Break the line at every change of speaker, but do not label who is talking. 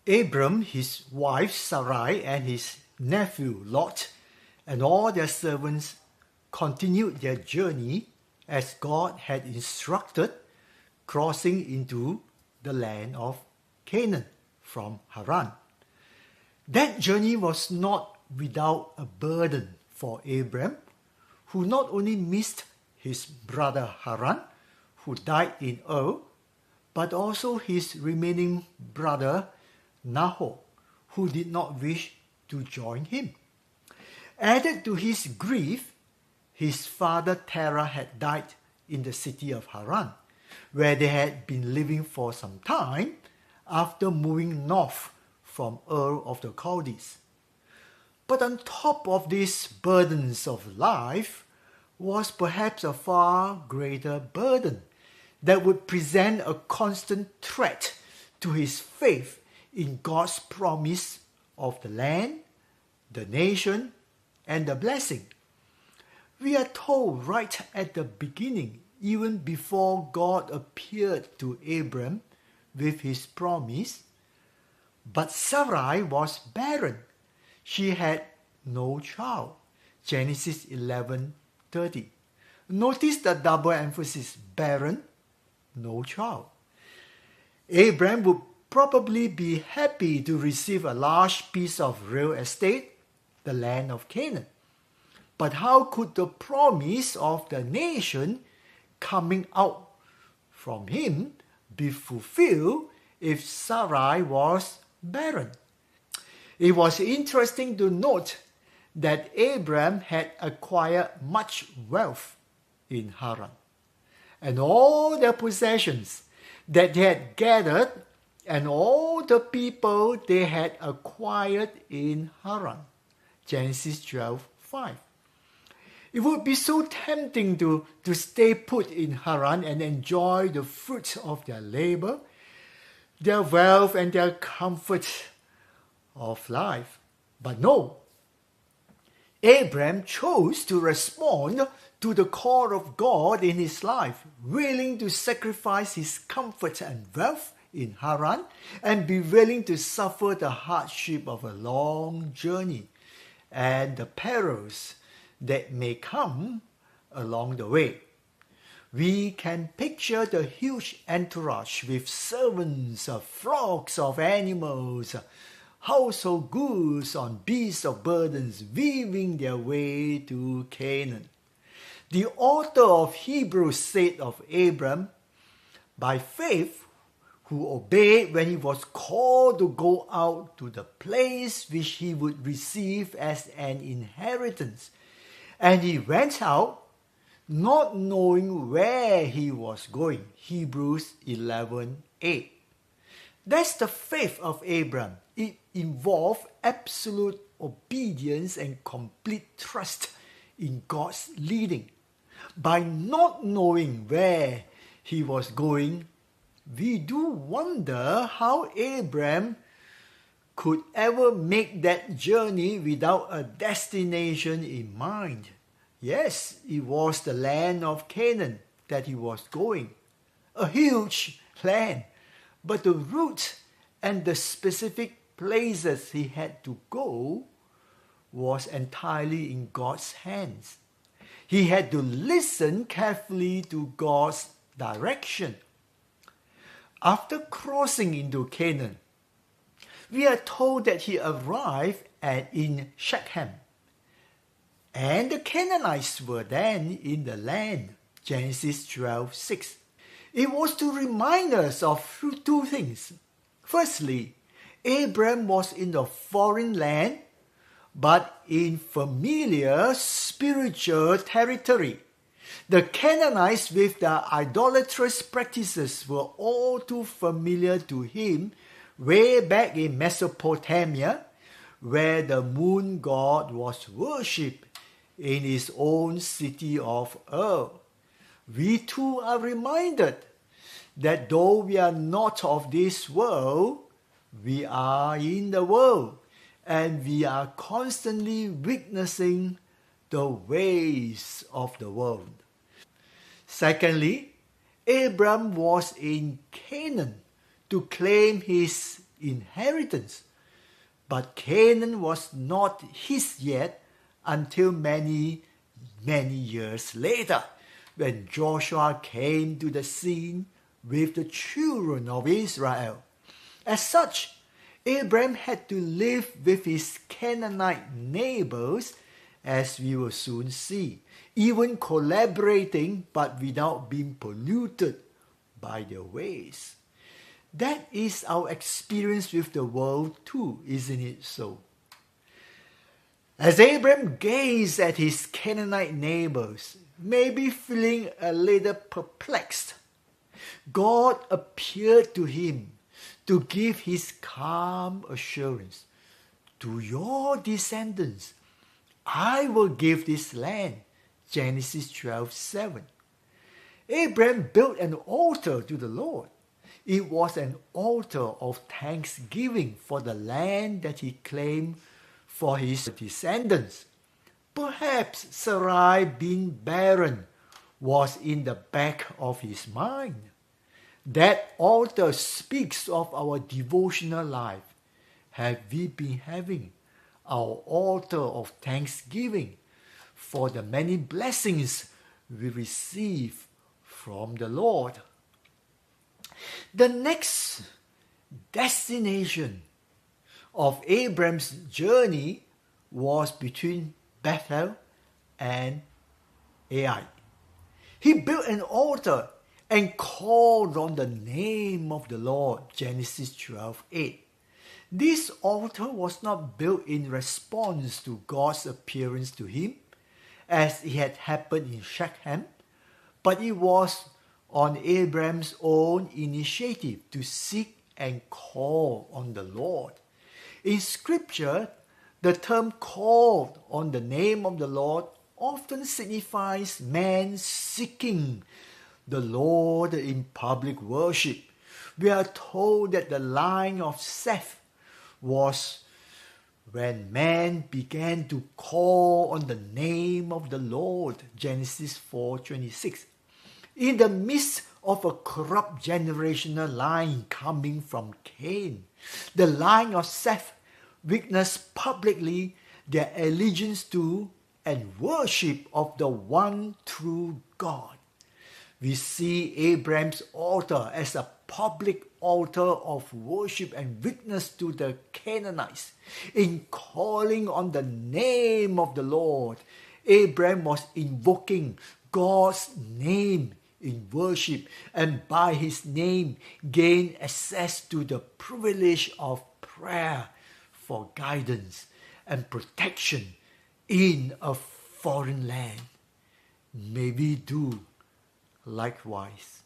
Abram, his wife Sarai, and his nephew Lot, and all their servants continued their journey as God had instructed, crossing into the land of Canaan from Haran. That journey was not without a burden for Abram, who not only missed his brother Haran, who died in Ur, but also his remaining brother Nahor, who did not wish to join him. Added to his grief, his father Terah had died in the city of Haran, where they had been living for some time after moving north from Ur of the Chaldees. But on top of these burdens of life was perhaps a far greater burden that would present a constant threat to his faith in God's promise of the land, the nation, and the blessing. We are told right at the beginning, even before God appeared to Abram with his promise, but Sarai was barren. She had no child. Genesis 11:30. Notice the double emphasis, barren, no child. Abram would probably be happy to receive a large piece of real estate, the land of Canaan. But how could the promise of the nation coming out from him be fulfilled if Sarai was barren? It was interesting to note that Abram had acquired much wealth in Haran, and all the possessions that they had gathered and all the people they had acquired in Haran. Genesis 12:5. It would be so tempting to stay put in Haran and enjoy the fruits of their labor, their wealth, and their comfort of life. But no, Abram chose to respond to the call of God in his life, willing to sacrifice his comfort and wealth in Haran and be willing to suffer the hardship of a long journey and the perils that may come along the way. We can picture the huge entourage with servants, flocks of animals, household goods on beasts of burdens weaving their way to Canaan. The author of Hebrews said of Abram, by faith, who obeyed when he was called to go out to the place which he would receive as an inheritance. And he went out, not knowing where he was going. Hebrews 11:8. That's the faith of Abram. It involved absolute obedience and complete trust in God's leading. By not knowing where he was going, we do wonder how Abram could ever make that journey without a destination in mind. Yes, it was the land of Canaan that he was going, a huge land, but the route and the specific places he had to go was entirely in God's hands. He had to listen carefully to God's direction. After crossing into Canaan, we are told that he arrived in Shechem, and the Canaanites were then in the land. Genesis 12:6. It was to remind us of two things. Firstly, Abram was in the foreign land, but in familiar spiritual territory. The Canaanites with their idolatrous practices were all too familiar to him way back in Mesopotamia, where the moon god was worshipped in his own city of Ur. We too are reminded that though we are not of this world, we are in the world, and we are constantly witnessing the ways of the world. Secondly, Abram was in Canaan to claim his inheritance. But Canaan was not his yet until many years later, when Joshua came to the scene with the children of Israel. As such, Abraham had to live with his Canaanite neighbors, as we will soon see, even collaborating but without being polluted by their ways. That is our experience with the world too, isn't it so? As Abraham gazed at his Canaanite neighbors, maybe feeling a little perplexed, God appeared to him to give his calm assurance. To your descendants, I will give this land. Genesis 12:7. Abraham built an altar to the Lord. It was an altar of thanksgiving for the land that he claimed for his descendants. Perhaps Sarai being barren was in the back of his mind. That altar speaks of our devotional life. Have we been having our altar of thanksgiving for the many blessings we receive from the Lord? The next destination of Abraham's journey was between Bethel and Ai. He built an altar and called on the name of the Lord. Genesis 12:8. This altar was not built in response to God's appearance to him, as it had happened in Shechem, but it was on Abraham's own initiative to seek and call on the Lord. In Scripture, the term called on the name of the Lord often signifies man seeking the Lord in public worship. We are told that the line of Seth was when man began to call on the name of the Lord. Genesis 4:26. In the midst of a corrupt generational line coming from Cain, the line of Seth witnessed publicly their allegiance to and worship of the one true God. We see Abraham's altar as a public altar of worship and witness to the Canaanites. In calling on the name of the Lord, Abraham was invoking God's name in worship, and by his name gained access to the privilege of prayer for guidance and protection in a foreign land. May we do likewise.